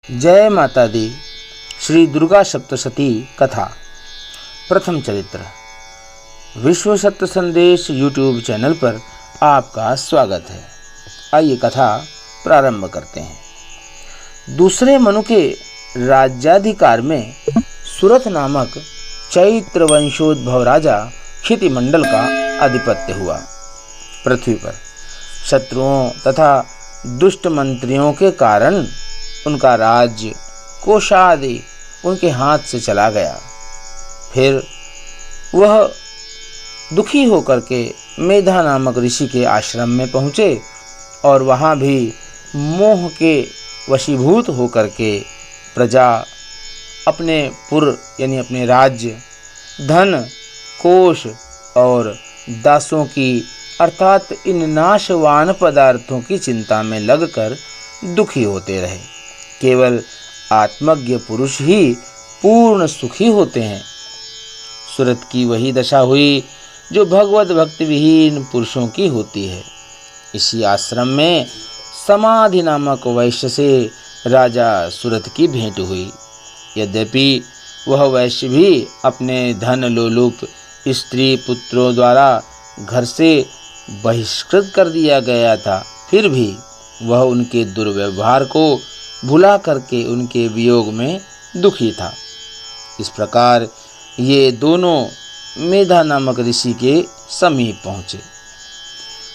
जय माता दी। श्री दुर्गा सप्तशती कथा प्रथम चरित्र। विश्व सत्य संदेश यूट्यूब चैनल पर आपका स्वागत है। आइए कथा प्रारंभ करते हैं। दूसरे मनु के राज्याधिकार में सुरथ नामक चैत्र वंशोद्भव राजा क्षितिमंडल का आधिपत्य हुआ। पृथ्वी पर शत्रुओं तथा दुष्ट मंत्रियों के कारण उनका राज्य कोषादि उनके हाथ से चला गया। फिर वह दुखी होकर के मेधा नामक ऋषि के आश्रम में पहुँचे और वहाँ भी मोह के वशीभूत होकर के प्रजा अपने पुर यानी अपने राज्य, धन, कोष और दासों की अर्थात इन नाशवान पदार्थों की चिंता में लगकर दुखी होते रहे। केवल आत्मज्ञ पुरुष ही पूर्ण सुखी होते हैं। सुरत की वही दशा हुई जो भगवत भक्ति विहीन पुरुषों की होती है। इसी आश्रम में समाधि नामक वैश्य से राजा सुरत की भेंट हुई। यद्यपि वह वैश्य भी अपने धन लोलुप स्त्री पुत्रों द्वारा घर से बहिष्कृत कर दिया गया था, फिर भी वह उनके दुर्व्यवहार को भुला करके उनके वियोग में दुखी था। इस प्रकार ये दोनों मेधा नामक ऋषि के समीप पहुँचे।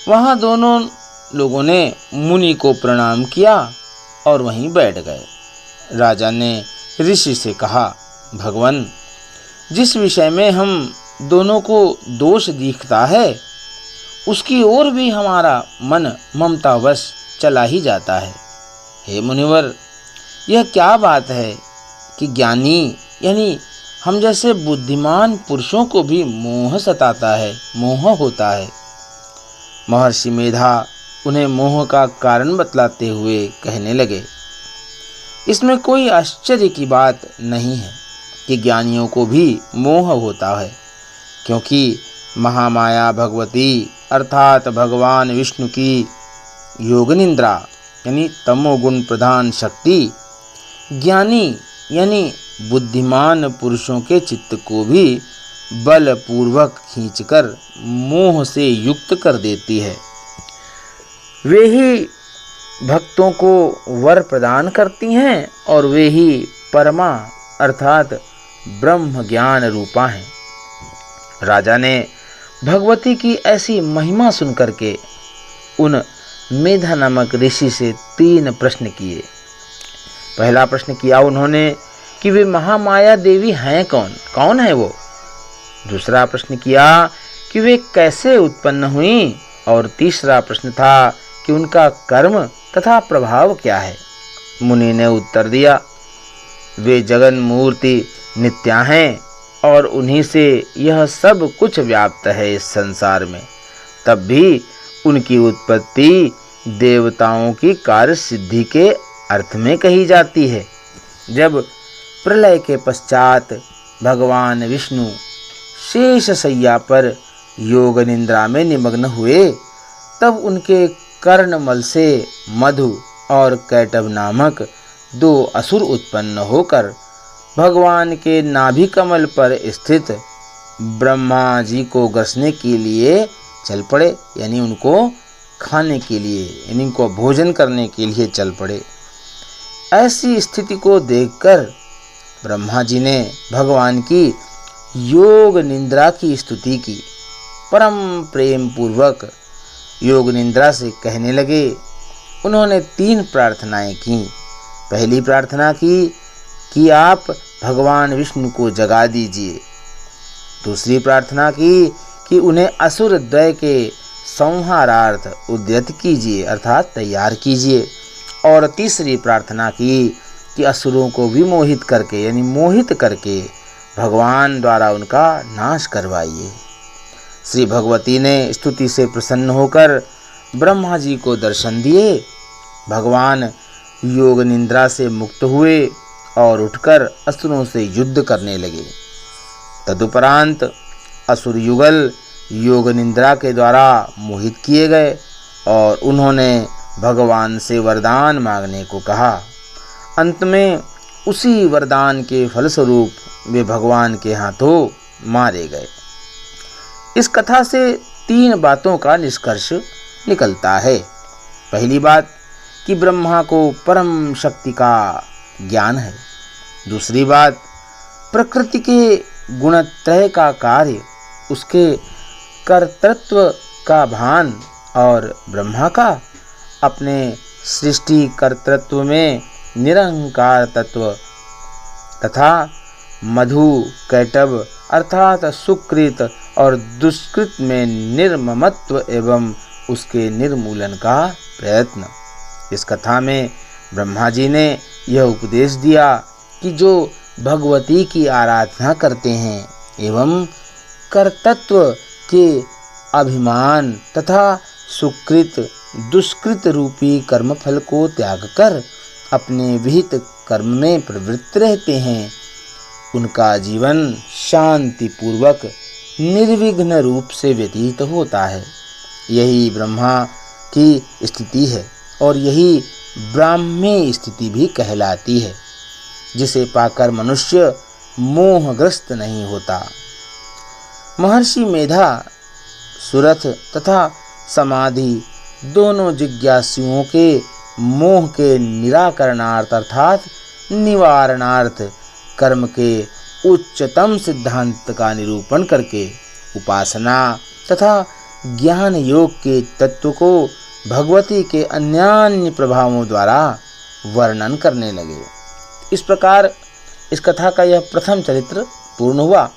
वहाँ दोनों लोगों ने मुनि को प्रणाम किया और वहीं बैठ गए। राजा ने ऋषि से कहा, भगवान, जिस विषय में हम दोनों को दोष दिखता है उसकी ओर भी हमारा मन ममतावश चला ही जाता है। हे मुनिवर, यह क्या बात है कि ज्ञानी यानी हम जैसे बुद्धिमान पुरुषों को भी मोह सताता है, मोह होता है। महर्षि मेधा उन्हें मोह का कारण बतलाते हुए कहने लगे, इसमें कोई आश्चर्य की बात नहीं है कि ज्ञानियों को भी मोह होता है, क्योंकि महामाया भगवती अर्थात भगवान विष्णु की योगनिद्रा यानी तमोगुण प्रधान शक्ति ज्ञानी यानी बुद्धिमान पुरुषों के चित्त को भी बलपूर्वक खींचकर मोह से युक्त कर देती है। वे ही भक्तों को वर प्रदान करती हैं और वे ही परमा अर्थात ब्रह्म ज्ञान रूपा हैं। राजा ने भगवती की ऐसी महिमा सुनकर के उन मेधा नामक ऋषि से 3 प्रश्न किए। पहला प्रश्न किया उन्होंने कि वे महामाया देवी हैं कौन है वो। दूसरा प्रश्न किया कि वे कैसे उत्पन्न हुई और तीसरा प्रश्न था कि उनका कर्म तथा प्रभाव क्या है। मुनि ने उत्तर दिया, वे जगन मूर्ति नित्या हैं और उन्हीं से यह सब कुछ व्याप्त है इस संसार में। तब भी उनकी उत्पत्ति देवताओं की कार्य सिद्धि के अर्थ में कही जाती है। जब प्रलय के पश्चात भगवान विष्णु शेष शैया पर योग निद्रा में निमग्न हुए, तब उनके कर्णमल से मधु और कैटभ नामक 2 असुर उत्पन्न होकर भगवान के नाभि कमल पर स्थित ब्रह्मा जी को ग्रसने के लिए चल पड़े, यानी उनको खाने के लिए यानी उनको भोजन करने के लिए चल पड़े। ऐसी स्थिति को देखकर ब्रह्मा जी ने भगवान की योग निद्रा की स्तुति की। परम प्रेम पूर्वक योग निद्रा से कहने लगे। उन्होंने 3 प्रार्थनाएं की। पहली प्रार्थना की कि आप भगवान विष्णु को जगा दीजिए। दूसरी प्रार्थना की कि उन्हें असुर द्वय के संहारार्थ उद्यत कीजिए अर्थात तैयार कीजिए। और तीसरी प्रार्थना की कि असुरों को विमोहित करके यानी मोहित करके भगवान द्वारा उनका नाश करवाइए। श्री भगवती ने स्तुति से प्रसन्न होकर ब्रह्मा जी को दर्शन दिए। भगवान योग निद्रा से मुक्त हुए और उठकर असुरों से युद्ध करने लगे। तदुपरांत असुर युगल योग निद्रा के द्वारा मोहित किए गए और उन्होंने भगवान से वरदान मांगने को कहा। अंत में उसी वरदान के फलस्वरूप वे भगवान के हाथों मारे गए। इस कथा से 3 बातों का निष्कर्ष निकलता है। पहली बात कि ब्रह्मा को परम शक्ति का ज्ञान है। दूसरी बात, प्रकृति के गुणत्रय का कार्य, उसके कर्तृत्व का भान, और ब्रह्मा का अपने सृष्टि कर्तृत्व में निरंकार तत्व तथा मधु कैटभ अर्थात सुकृत और दुष्कृत में निर्ममत्व एवं उसके निर्मूलन का प्रयत्न। इस कथा में ब्रह्मा जी ने यह उपदेश दिया कि जो भगवती की आराधना करते हैं एवं कर्तृत्व के अभिमान तथा सुकृत दुष्कृत रूपी कर्मफल को त्याग कर अपने विहित कर्म में प्रवृत्त रहते हैं, उनका जीवन शांति पूर्वक निर्विघ्न रूप से व्यतीत होता है। यही ब्रह्मा की स्थिति है और यही ब्राह्मी स्थिति भी कहलाती है, जिसे पाकर मनुष्य मोहग्रस्त नहीं होता। महर्षि मेधा सुरथ तथा समाधि दोनों जिज्ञासुओं के मोह के निराकरणार्थ अर्थात निवारणार्थ कर्म के उच्चतम सिद्धांत का निरूपण करके उपासना तथा ज्ञान योग के तत्व को भगवती के अन्यान्य प्रभावों द्वारा वर्णन करने लगे। इस प्रकार इस कथा का यह प्रथम चरित्र पूर्ण हुआ।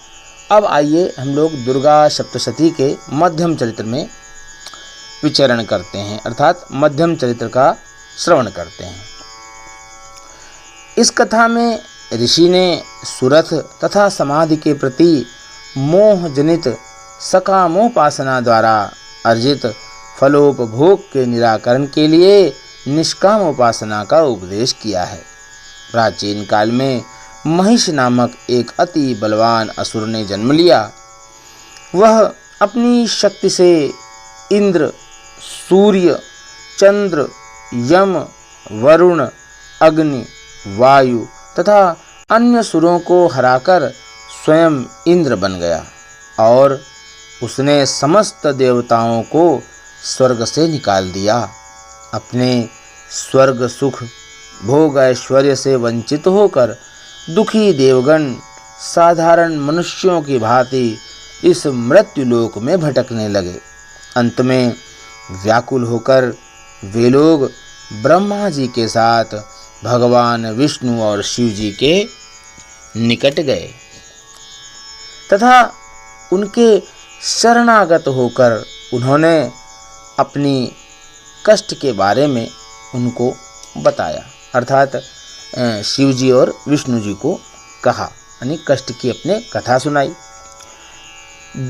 अब आइए हम लोग दुर्गा सप्तशती के मध्यम चरित्र में विचरण करते हैं, अर्थात मध्यम चरित्र का श्रवण करते हैं। इस कथा में ऋषि ने सुरथ तथा समाधि के प्रति मोह जनित सकामोपासना द्वारा अर्जित फलोपभोग के निराकरण के लिए निष्काम उपासना का उपदेश किया है। प्राचीन काल में महिष नामक एक अति बलवान असुर ने जन्म लिया। वह अपनी शक्ति से इंद्र, सूर्य, चंद्र, यम, वरुण, अग्नि, वायु तथा अन्य सुरों को हराकर स्वयं इंद्र बन गया और उसने समस्त देवताओं को स्वर्ग से निकाल दिया। अपने स्वर्ग सुख भोग ऐश्वर्य से वंचित होकर दुखी देवगण साधारण मनुष्यों की भांति इस मृत्युलोक में भटकने लगे। अंत में व्याकुल होकर वे लोग ब्रह्मा जी के साथ भगवान विष्णु और शिव जी के निकट गए तथा उनके शरणागत होकर उन्होंने अपनी कष्ट के बारे में उनको बताया, अर्थात शिव जी और विष्णु जी को कहा, यानी कष्ट की अपने कथा सुनाई।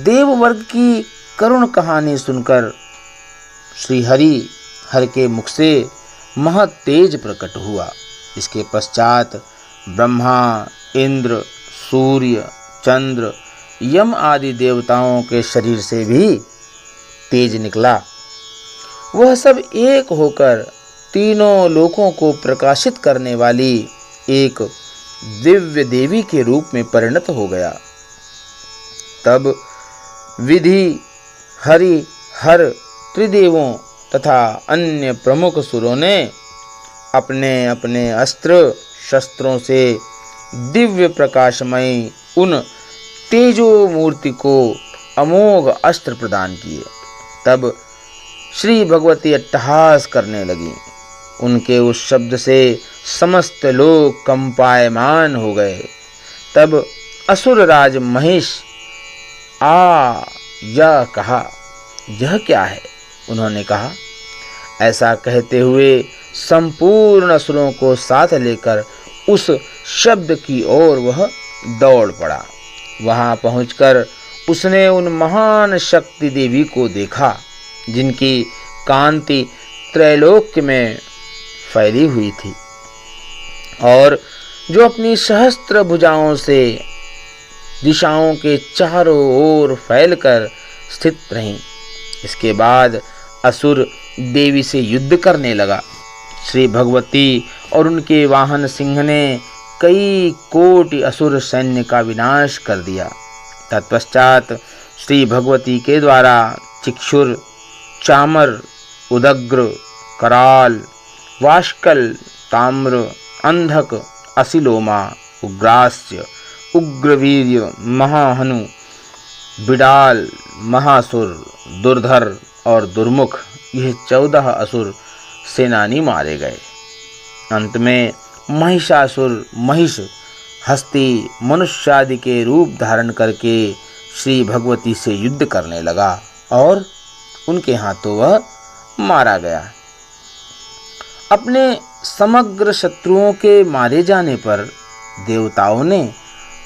देव वर्ग की करुण कहानी सुनकर श्री हर के मुख से महत तेज प्रकट हुआ। इसके पश्चात ब्रह्मा, इंद्र, सूर्य, चंद्र, यम आदि देवताओं के शरीर से भी तेज निकला। वह सब एक होकर तीनों लोकों को प्रकाशित करने वाली एक दिव्य देवी के रूप में परिणत हो गया। तब विधि, हरि, हर त्रिदेवों तथा अन्य प्रमुख सुरों ने अपने अपने अस्त्र शस्त्रों से दिव्य प्रकाशमयी उन तेजो मूर्ति को अमोघ अस्त्र प्रदान किए। तब श्री भगवती अट्टहास करने लगी। उनके उस शब्द से समस्त लोग कंपायमान हो गए। तब असुर राज महिष यह कहा, यह क्या है? उन्होंने कहा। ऐसा कहते हुए संपूर्ण असुरों को साथ लेकर उस शब्द की ओर वह दौड़ पड़ा। वहां पहुंचकर उसने उन महान शक्ति देवी को देखा जिनकी कांति त्रैलोक्य में फैली हुई थी और जो अपनी सहस्त्र भुजाओं से दिशाओं के चारों ओर फैलकर स्थित रहीं। इसके बाद असुर देवी से युद्ध करने लगा। श्री भगवती और उनके वाहन सिंह ने कई कोटि असुर सैन्य का विनाश कर दिया। तत्पश्चात श्री भगवती के द्वारा चिक्षुर, चामर, उदग्र, कराल, वाष्कल, ताम्र, अंधक, असिलोमा, उग्रास्य, उग्रवीर्य, महाहनु, बिडाल, महासुर, दुर्धर और दुर्मुख, यह 14 असुर सेनानी मारे गए। अंत में महिषासुर महिष, हस्ती, मनुष्यादि के रूप धारण करके श्री भगवती से युद्ध करने लगा और उनके हाथों वह मारा गया। अपने समग्र शत्रुओं के मारे जाने पर देवताओं ने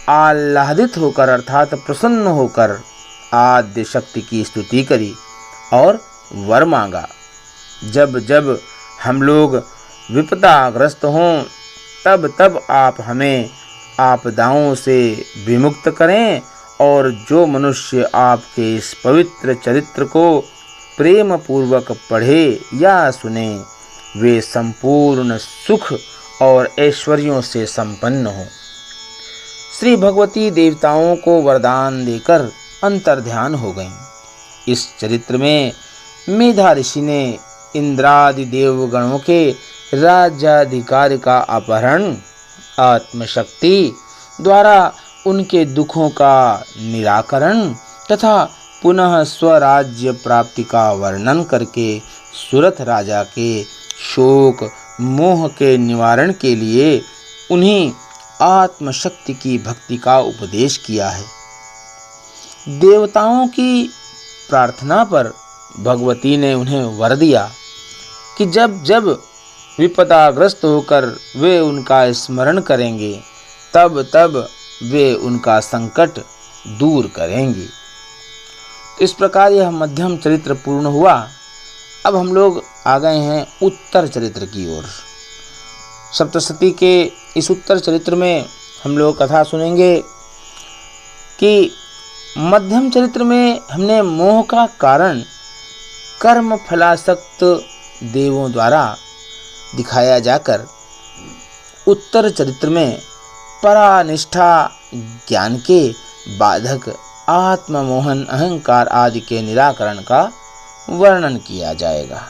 आह्लादित होकर अर्थात प्रसन्न होकर आद्य शक्ति की स्तुति करी और वर मांगा। जब जब हम लोग विपदाग्रस्त हों तब तब आप हमें आपदाओं से विमुक्त करें और जो मनुष्य आपके इस पवित्र चरित्र को प्रेम पूर्वक पढ़े या सुने वे संपूर्ण सुख और ऐश्वर्यों से संपन्न हों। श्री भगवती देवताओं को वरदान देकर अंतर्ध्यान हो गईं। इस चरित्र में मेधा ऋषि ने इंद्रादि देवगणों के राज्याधिकार का अपहरण, आत्मशक्ति द्वारा उनके दुखों का निराकरण तथा पुनः स्वराज्य प्राप्ति का वर्णन करके सुरथ राजा के शोक मोह के निवारण के लिए उन्हीं आत्मशक्ति की भक्ति का उपदेश किया है। देवताओं की प्रार्थना पर भगवती ने उन्हें वर दिया कि जब जब विपदाग्रस्त होकर वे उनका स्मरण करेंगे तब तब वे उनका संकट दूर करेंगी। इस प्रकार यह मध्यम चरित्र पूर्ण हुआ। अब हम लोग आ गए हैं उत्तर चरित्र की ओर। सप्तशती के इस उत्तर चरित्र में हम लोग कथा सुनेंगे कि मध्यम चरित्र में हमने मोह का कारण कर्म फलासक्त देवों द्वारा दिखाया जाकर उत्तर चरित्र में परानिष्ठा ज्ञान के बाधक आत्ममोहन अहंकार आदि के निराकरण का वर्णन किया जाएगा।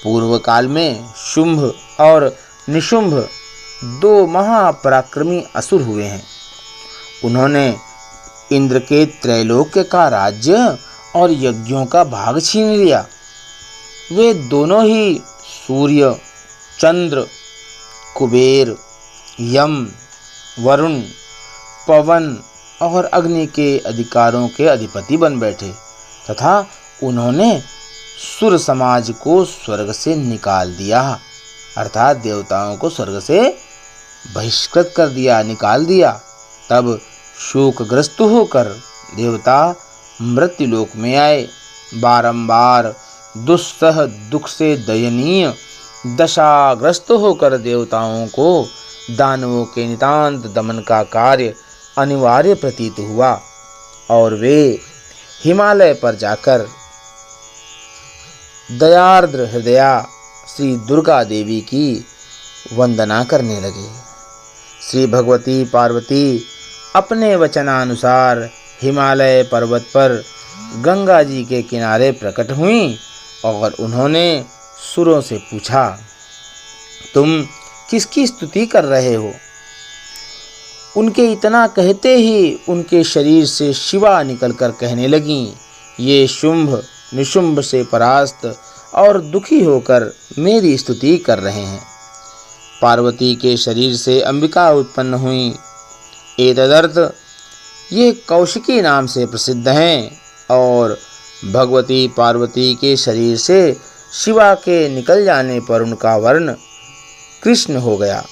पूर्व काल में शुंभ और निशुंभ 2 महापराक्रमी असुर हुए हैं। उन्होंने इंद्र के त्रैलोक्य का राज्य और यज्ञों का भाग छीन लिया। वे दोनों ही सूर्य, चंद्र, कुबेर, यम, वरुण, पवन और अग्नि के अधिकारों के अधिपति बन बैठे तथा उन्होंने सुर समाज को स्वर्ग से निकाल दिया, अर्थात देवताओं को स्वर्ग से बहिष्कृत कर दिया, निकाल दिया। तब शोकग्रस्त होकर देवता मृत्युलोक में आए। बारंबार दुस्सह दुख से दयनीय दशाग्रस्त होकर देवताओं को दानवों के नितांत दमन का कार्य अनिवार्य प्रतीत हुआ और वे हिमालय पर जाकर दयार्द्र हृदया श्री दुर्गा देवी की वंदना करने लगे। श्री भगवती पार्वती अपने वचनानुसार हिमालय पर्वत पर गंगा जी के किनारे प्रकट हुईं और उन्होंने सुरों से पूछा, तुम किसकी स्तुति कर रहे हो? उनके इतना कहते ही उनके शरीर से शिवा निकलकर कहने लगीं, ये शुंभ निशुंभ से परास्त और दुखी होकर मेरी स्तुति कर रहे हैं। पार्वती के शरीर से अंबिका उत्पन्न हुई। एतदर्थ ये कौशिकी नाम से प्रसिद्ध हैं और भगवती पार्वती के शरीर से शिवा के निकल जाने पर उनका वर्ण कृष्ण हो गया।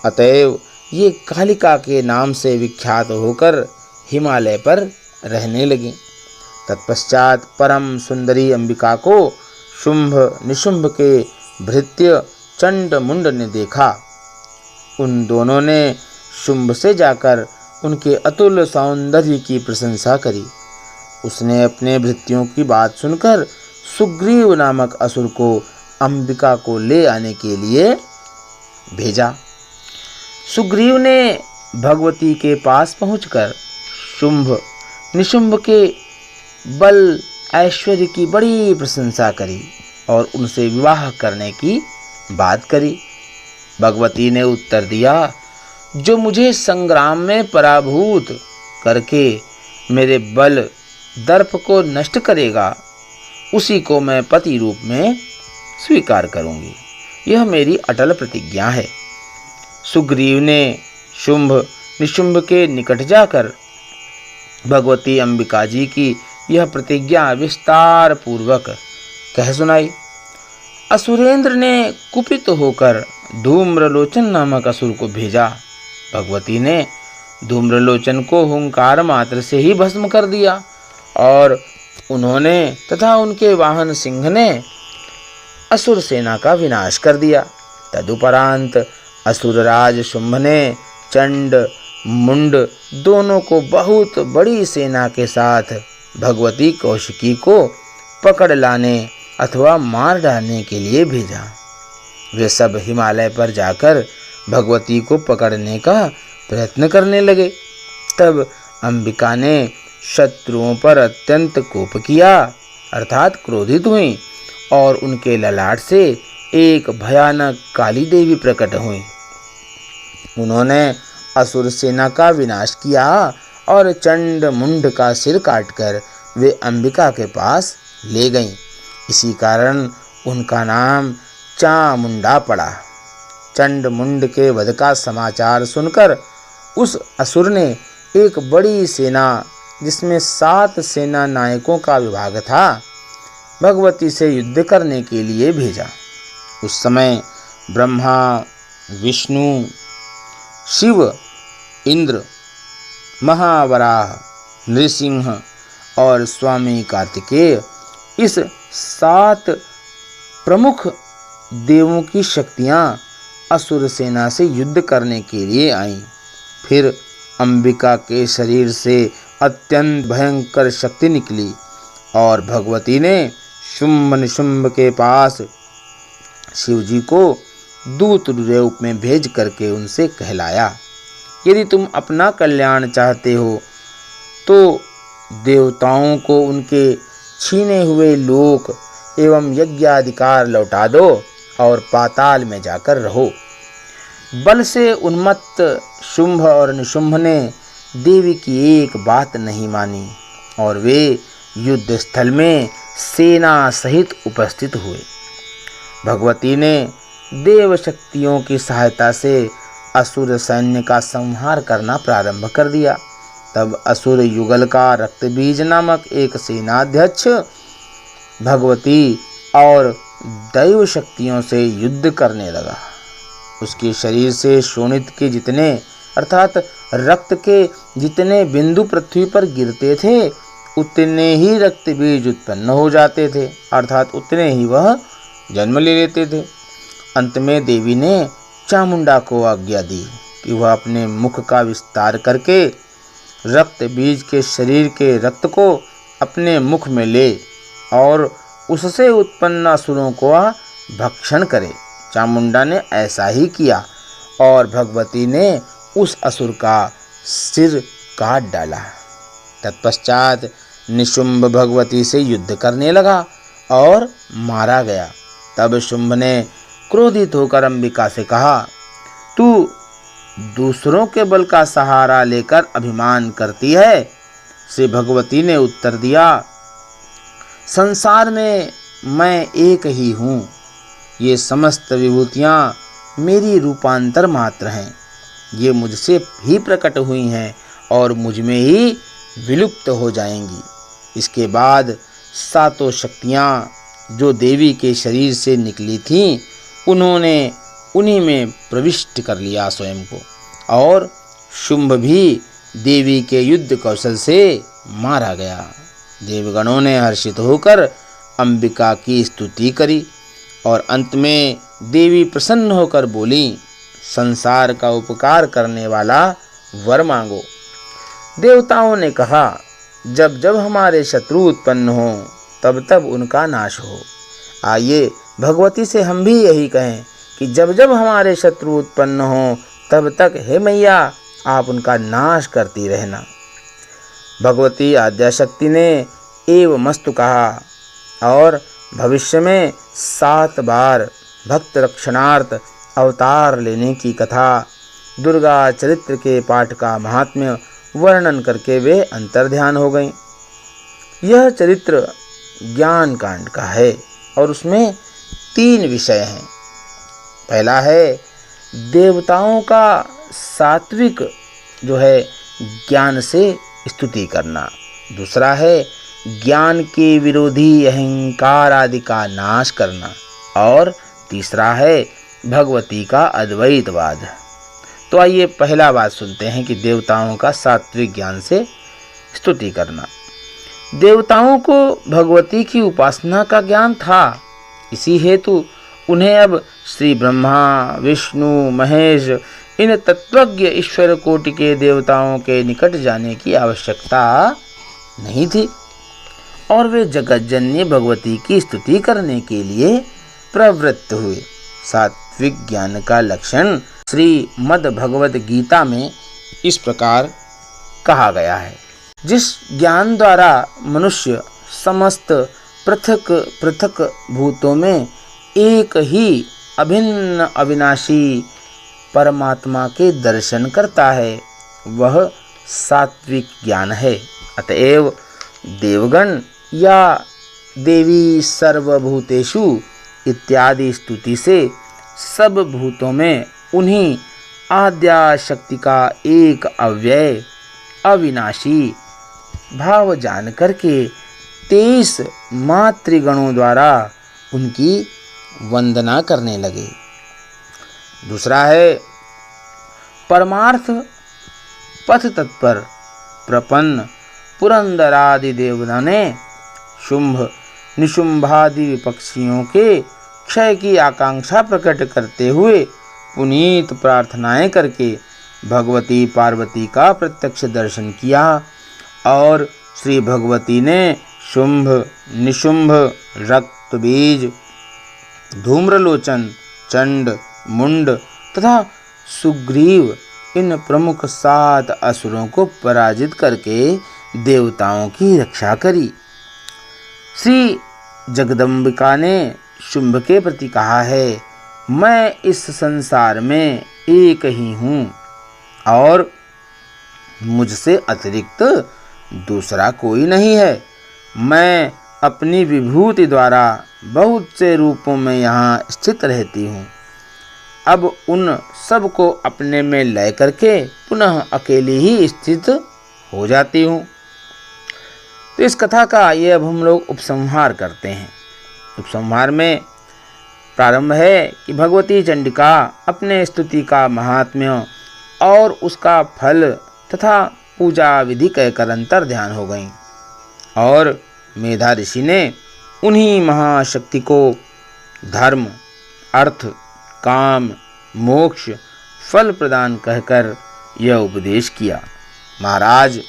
अतएव ये कालिका के नाम से विख्यात होकर हिमालय पर रहने लगी। तत्पश्चात परम सुंदरी अंबिका को शुंभ निशुंभ के भृत्य चंड मुंड ने देखा। उन दोनों ने शुंभ से जाकर उनके अतुल सौंदर्य की प्रशंसा करी। उसने अपने भृत्यों की बात सुनकर सुग्रीव नामक असुर को अंबिका को ले आने के लिए भेजा। सुग्रीव ने भगवती के पास पहुंचकर शुंभ निशुंभ के बल ऐश्वर्य की बड़ी प्रशंसा करी और उनसे विवाह करने की बात करी। भगवती ने उत्तर दिया, जो मुझे संग्राम में पराभूत करके मेरे बल दर्प को नष्ट करेगा, उसी को मैं पति रूप में स्वीकार करूंगी। यह मेरी अटल प्रतिज्ञा है। सुग्रीव ने शुंभ निशुंभ के निकट जाकर भगवती अंबिका जी की यह प्रतिज्ञा विस्तार पूर्वक कह सुनाई। असुरेंद्र ने कुपित होकर धूम्रलोचन नामक असुर को भेजा। भगवती ने धूम्रलोचन को हुंकार मात्र से ही भस्म कर दिया और उन्होंने तथा उनके वाहन सिंह ने असुर सेना का विनाश कर दिया। तदुपरांत असुरराज शुंभ ने चंड मुंड दोनों को बहुत बड़ी सेना के साथ भगवती कौशिकी को पकड़ लाने अथवा मार डालने के लिए भेजा। वे सब हिमालय पर जाकर भगवती को पकड़ने का प्रयत्न करने लगे। तब अंबिका ने शत्रुओं पर अत्यंत कोप किया, अर्थात क्रोधित हुई और उनके ललाट से एक भयानक काली देवी प्रकट हुई। उन्होंने असुर सेना का विनाश किया और चंड मुंड का सिर काटकर वे अंबिका के पास ले गईं। इसी कारण उनका नाम चामुंडा पड़ा। चंड मुंड के वध का समाचार सुनकर उस असुर ने एक बड़ी सेना, जिसमें 7 सेना नायकों का विभाग था, भगवती से युद्ध करने के लिए भेजा। उस समय ब्रह्मा, विष्णु, शिव, इंद्र, महावराह, नृसिंह और स्वामी कार्तिकेय, इस 7 प्रमुख देवों की शक्तियां असुर सेना से युद्ध करने के लिए आईं। फिर अंबिका के शरीर से अत्यंत भयंकर शक्ति निकली और भगवती ने शुंभ निशुंभ के पास शिवजी को दूत रूप में भेज करके उनसे कहलाया, यदि तुम अपना कल्याण चाहते हो तो देवताओं को उनके छीने हुए लोक एवं यज्ञाधिकार लौटा दो और पाताल में जाकर रहो। बल से उन्मत्त शुंभ और निशुंभ ने देवी की एक बात नहीं मानी और वे युद्ध स्थल में सेना सहित उपस्थित हुए। भगवती ने देव शक्तियों की सहायता से असुर सैन्य का संहार करना प्रारंभ कर दिया। तब असुर युगल का रक्तबीज नामक एक सेनाध्यक्ष भगवती और दैव शक्तियों से युद्ध करने लगा। उसके शरीर से शोणित के जितने अर्थात रक्त के जितने बिंदु पृथ्वी पर गिरते थे, उतने ही रक्त बीज उत्पन्न हो जाते थे, अर्थात उतने ही वह जन्म ले लेते थे। अंत में देवी ने चामुंडा को आज्ञा दी कि वह अपने मुख का विस्तार करके रक्त बीज के शरीर के रक्त को अपने मुख में ले और उससे उत्पन्न असुरों को भक्षण करे। चामुंडा ने ऐसा ही किया और भगवती ने उस असुर का सिर काट डाला। तत्पश्चात निशुंभ भगवती से युद्ध करने लगा और मारा गया। तब शुंभ ने क्रोधित होकर अंबिका से कहा, तू दूसरों के बल का सहारा लेकर अभिमान करती है। श्री भगवती ने उत्तर दिया, संसार में मैं एक ही हूँ। ये समस्त विभूतियाँ मेरी रूपांतर मात्र हैं। ये मुझसे ही प्रकट हुई हैं और मुझ में ही विलुप्त हो जाएंगी। इसके बाद 7 शक्तियाँ जो देवी के शरीर से निकली थीं, उन्होंने उन्हीं में प्रविष्ट कर लिया स्वयं को, और शुंभ भी देवी के युद्ध कौशल से मारा गया। देवगणों ने हर्षित होकर अंबिका की स्तुति करी और अंत में देवी प्रसन्न होकर बोली, संसार का उपकार करने वाला वर मांगो। देवताओं ने कहा, जब जब हमारे शत्रु उत्पन्न हो तब तब उनका नाश हो। आइए भगवती से हम भी यही कहें कि जब जब हमारे शत्रु उत्पन्न हो तब तक हे मैया आप उनका नाश करती रहना। भगवती आद्याशक्ति ने एवमस्तु कहा और भविष्य में 7 बार भक्त रक्षणार्थ अवतार लेने की कथा दुर्गा चरित्र के पाठ का महात्म्य वर्णन करके वे अंतर्ध्यान हो गईं। यह चरित्र ज्ञान कांड का है और उसमें 3 विषय हैं। पहला है देवताओं का सात्विक जो है ज्ञान से स्तुति करना। दूसरा है ज्ञान के विरोधी अहंकार आदि का नाश करना। और तीसरा है भगवती का अद्वैतवाद। तो आइए पहला बात सुनते हैं कि देवताओं का सात्विक ज्ञान से स्तुति करना। देवताओं को भगवती की उपासना का ज्ञान था, इसी हेतु उन्हें अब श्री ब्रह्मा विष्णु महेश इन तत्वज्ञ ईश्वर कोटि के देवताओं के निकट जाने की आवश्यकता नहीं थी और वे जगतजननी भगवती की स्तुति करने के लिए प्रवृत्त हुए। सात्विक ज्ञान का लक्षण श्रीमद् भगवद गीता में इस प्रकार कहा गया है। जिस ज्ञान द्वारा मनुष्य समस्त पृथक पृथक भूतों में एक ही अभिन्न अविनाशी परमात्मा के दर्शन करता है, वह सात्विक ज्ञान है। अतएव देवगण या देवी सर्वभूतेषु इत्यादि स्तुति से सब भूतों में उन्हीं आद्या शक्ति का एक अव्यय अविनाशी भाव जान करके 23 मातृगणों द्वारा उनकी वंदना करने लगे। दूसरा है परमार्थ पथ तत्पर प्रपन्न पुरंदरादि देवता ने शुंभ निशुंभादि विपक्षियों के क्षय की आकांक्षा प्रकट करते हुए पुनीत प्रार्थनाएं करके भगवती पार्वती का प्रत्यक्ष दर्शन किया और श्री भगवती ने शुंभ निशुंभ रक्तबीज धूम्रलोचन चंड मुंड तथा सुग्रीव इन प्रमुख 7 असुरों को पराजित करके देवताओं की रक्षा करी। श्री जगदम्बिका ने शुंभ के प्रति कहा है, मैं इस संसार में एक ही हूँ और मुझसे अतिरिक्त दूसरा कोई नहीं है। मैं अपनी विभूति द्वारा बहुत से रूपों में यहाँ स्थित रहती हूँ। अब उन सब को अपने में लय करके पुनः अकेली ही स्थित हो जाती हूँ। तो इस कथा का ये अब हम लोग उपसंहार करते हैं। उपसंहार में प्रारंभ है कि भगवती चंडिका अपने स्तुति का महात्म्य और उसका फल तथा पूजा विधि कहकर अंतर्ध्यान हो गईं और मेधा ऋषि ने उन्हीं महाशक्ति को धर्म अर्थ काम मोक्ष फल प्रदान कहकर यह उपदेश किया। महाराज,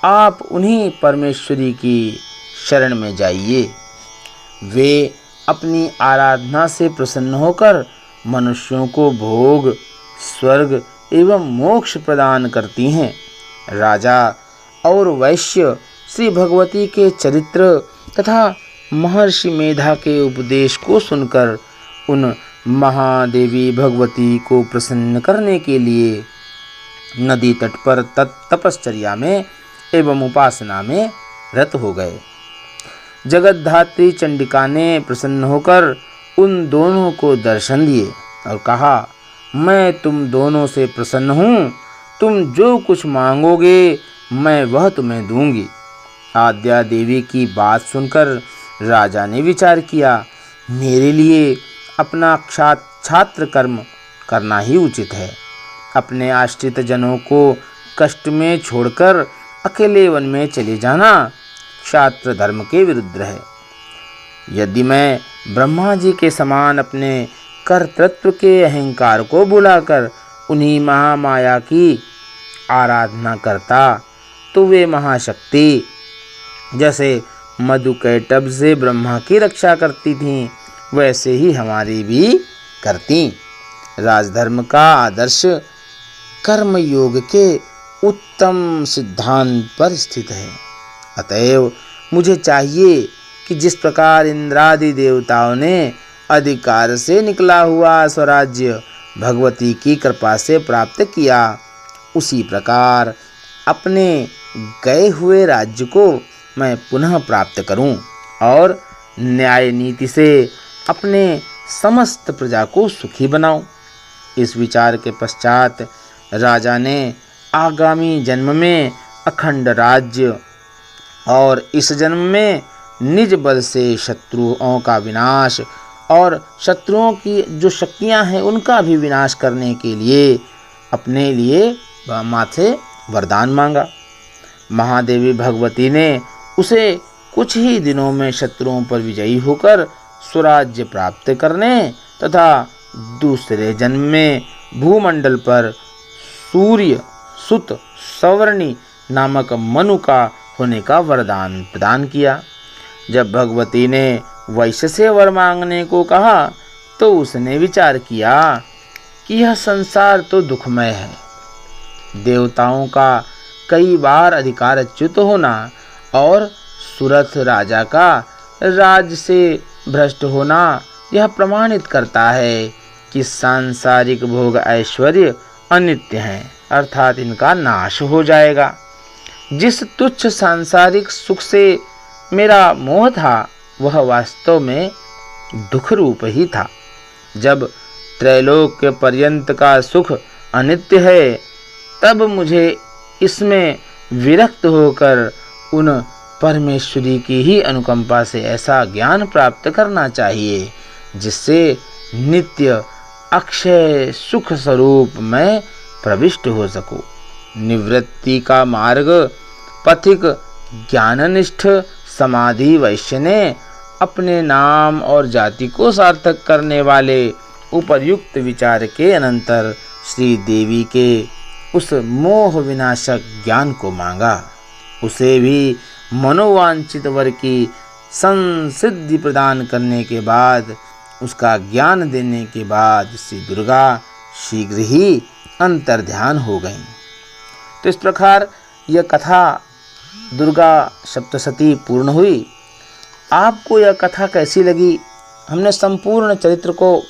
आप उन्हीं परमेश्वरी की शरण में जाइए। वे अपनी आराधना से प्रसन्न होकर मनुष्यों को भोग स्वर्ग एवं मोक्ष प्रदान करती हैं। राजा और वैश्य श्री भगवती के चरित्र तथा महर्षि मेधा के उपदेश को सुनकर उन महादेवी भगवती को प्रसन्न करने के लिए नदी तट पर तपश्चर्या में एवं उपासना में रत हो गए। जगद्धात्री चंडिका ने प्रसन्न होकर उन दोनों को दर्शन दिए और कहा, मैं तुम दोनों से प्रसन्न हूँ, तुम जो कुछ मांगोगे मैं वह तुम्हें दूंगी। आद्या देवी की बात सुनकर राजा ने विचार किया, मेरे लिए अपना छात्र कर्म करना ही उचित है। अपने आश्रित जनों को कष्ट में छोड़कर अकेले वन में चले जाना क्षात्र धर्म के विरुद्ध है। यदि मैं ब्रह्मा जी के समान अपने कर्तृत्व के अहंकार को बुलाकर उन्हीं महामाया की आराधना करता तो वे महाशक्ति जैसे मधुकैटभ से ब्रह्मा की रक्षा करती थीं, वैसे ही हमारी भी करती। राजधर्म का आदर्श कर्मयोग के उत्तम सिद्धांत पर स्थित है। अतएव मुझे चाहिए कि जिस प्रकार इंद्रादि देवताओं ने अधिकार से निकला हुआ स्वराज्य भगवती की कृपा से प्राप्त किया, उसी प्रकार अपने गए हुए राज्य को मैं पुनः प्राप्त करूं और न्याय नीति से अपने समस्त प्रजा को सुखी बनाऊं। इस विचार के पश्चात राजा ने आगामी जन्म में अखंड राज्य और इस जन्म में निज बल से शत्रुओं का विनाश और शत्रुओं की जो शक्तियां हैं उनका भी विनाश करने के लिए अपने लिए माथे वरदान मांगा। महादेवी भगवती ने उसे कुछ ही दिनों में शत्रुओं पर विजयी होकर स्वराज्य प्राप्त करने तथा दूसरे जन्म में भूमंडल पर सूर्य सुत सवर्णी नामक मनु का होने का वरदान प्रदान किया। जब भगवती ने वैश्य से वर मांगने को कहा तो उसने विचार किया कि यह संसार तो दुखमय है। देवताओं का कई बार अधिकारच्युत होना और सुरथ राजा का राज से भ्रष्ट होना यह प्रमाणित करता है कि सांसारिक भोग ऐश्वर्य अनित्य हैं, अर्थात इनका नाश हो जाएगा। जिस तुच्छ सांसारिक सुख से मेरा मोह था वह वास्तव में दुख रूप ही था। जब त्रैलोक्य पर्यंत का सुख अनित्य है तब मुझे इसमें विरक्त होकर उन परमेश्वरी की ही अनुकंपा से ऐसा ज्ञान प्राप्त करना चाहिए जिससे नित्य अक्षय सुख स्वरूप मैं प्रविष्ट हो सकूं। निवृत्ति का मार्ग पथिक ज्ञाननिष्ठ समाधि वैश्य ने अपने नाम और जाति को सार्थक करने वाले उपर्युक्त विचार के अनंतर श्री देवी के उस मोह विनाशक ज्ञान को मांगा। उसे भी मनोवांछित वर की संसिद्धि प्रदान करने के बाद उसका ज्ञान देने के बाद श्री दुर्गा शीघ्र ही अंतर्ध्यान हो गईं। तो इस प्रकार यह कथा दुर्गा सप्तशती पूर्ण हुई। आपको यह कथा कैसी लगी? हमने संपूर्ण चरित्र को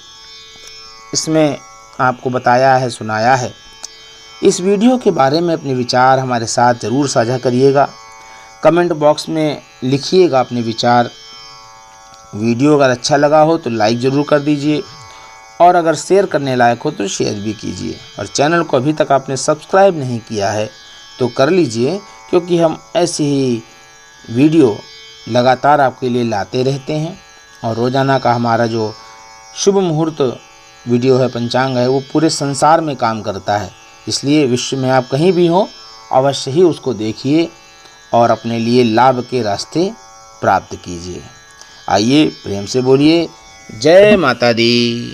इसमें आपको बताया है, सुनाया है। इस वीडियो के बारे में अपने विचार हमारे साथ ज़रूर साझा करिएगा। कमेंट बॉक्स में लिखिएगा अपने विचार। वीडियो अगर अच्छा लगा हो तो लाइक ज़रूर कर दीजिए और अगर शेयर करने लायक हो तो शेयर भी कीजिए। और चैनल को अभी तक आपने सब्सक्राइब नहीं किया है तो कर लीजिए, क्योंकि हम ऐसी ही वीडियो लगातार आपके लिए लाते रहते हैं। और रोज़ाना का हमारा जो शुभ मुहूर्त वीडियो है, पंचांग है, वो पूरे संसार में काम करता है। इसलिए विश्व में आप कहीं भी हो अवश्य ही उसको देखिए और अपने लिए लाभ के रास्ते प्राप्त कीजिए। आइए प्रेम से बोलिए जय माता दी।